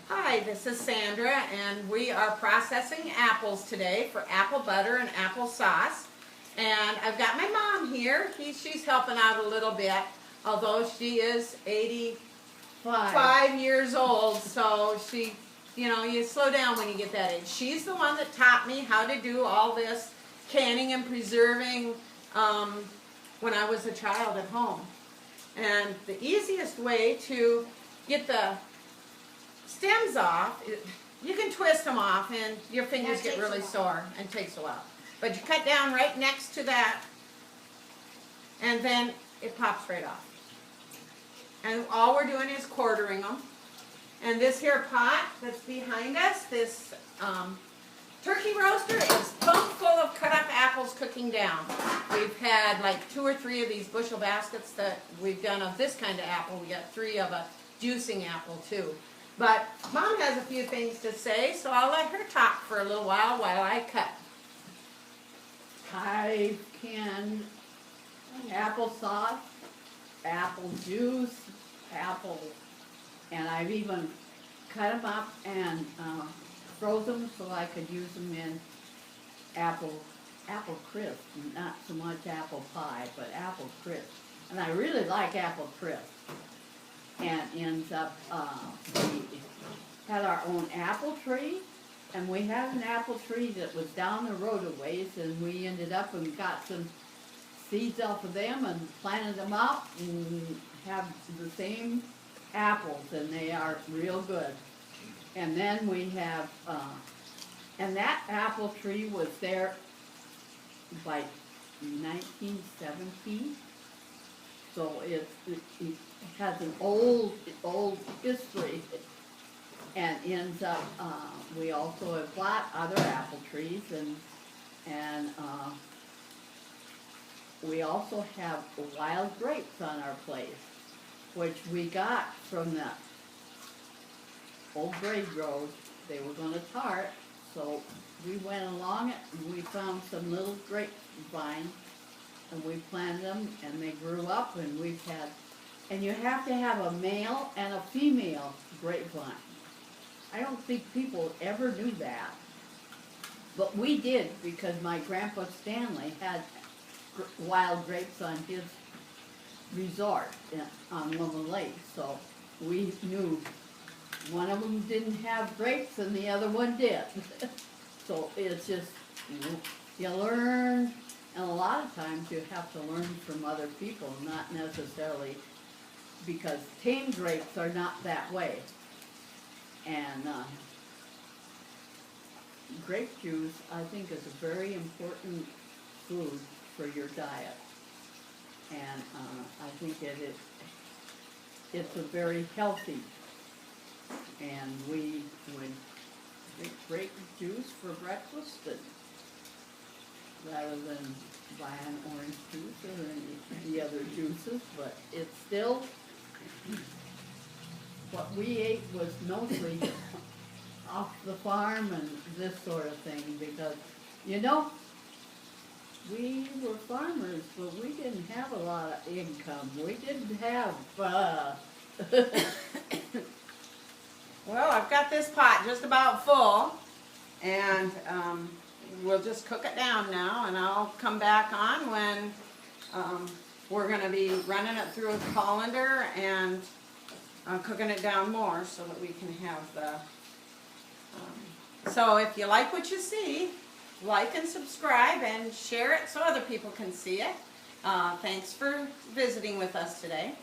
Hi, this is Sandra, and we are processing apples today for apple butter and applesauce. And I've got my mom here. She's helping out a little bit, although she is 85 years old, so you slow down when you get that age. She's the one that taught me how to do all this canning and preserving when I was a child at home. And the easiest way to get the stems off, you can twist them off and your fingers get really sore and takes a while. But you cut down right next to that and then it pops right off. And all we're doing is quartering them. And this here pot that's behind us, this turkey roaster is plumb full of cut up apples cooking down. We've had like 2 or 3 of these bushel baskets that we've done of this kind of apple. We got 3 of a juicing apple too. But Mom has a few things to say, so I'll let her talk for a little while I cut. I can applesauce, apple juice, apple, and I've even cut them up and froze them so I could use them in apple crisp. Not so much apple pie, but apple crisp. And I really like apple crisp. And ends up, we had our own apple tree, and we had an apple tree that was down the road a ways, and we ended up and got some seeds off of them and planted them up and have the same apples, and they are real good. And then we have, and that apple tree was there by 1917. So it has an old history, and ends up, we also have bought other apple trees, and we also have wild grapes on our place, which we got from the old grade road. They were going to tart, so we went along it, and we found some little grape vines, and we planted them, and they grew up, and we've had, and you have to have a male and a female grapevine. I don't think people ever knew that, but we did, because my grandpa Stanley had wild grapes on his resort on Loma Lake, so we knew one of them didn't have grapes and the other one did. So it's just, you learn. And a lot of times you have to learn from other people, not necessarily, because tame grapes are not that way. And grape juice, I think, is a very important food for your diet. And I think it's a very healthy. And we would drink grape juice for breakfast, rather than buying orange juice or any of the other juices, but it's still, what we ate was mostly off the farm and this sort of thing, because, we were farmers, but we didn't have a lot of income. We didn't have, Well, I've got this pot just about full, and we'll just cook it down now, and I'll come back on when we're going to be running it through a colander and cooking it down more so that we can have the... So if you like what you see, like and subscribe and share it so other people can see it. Thanks for visiting with us today.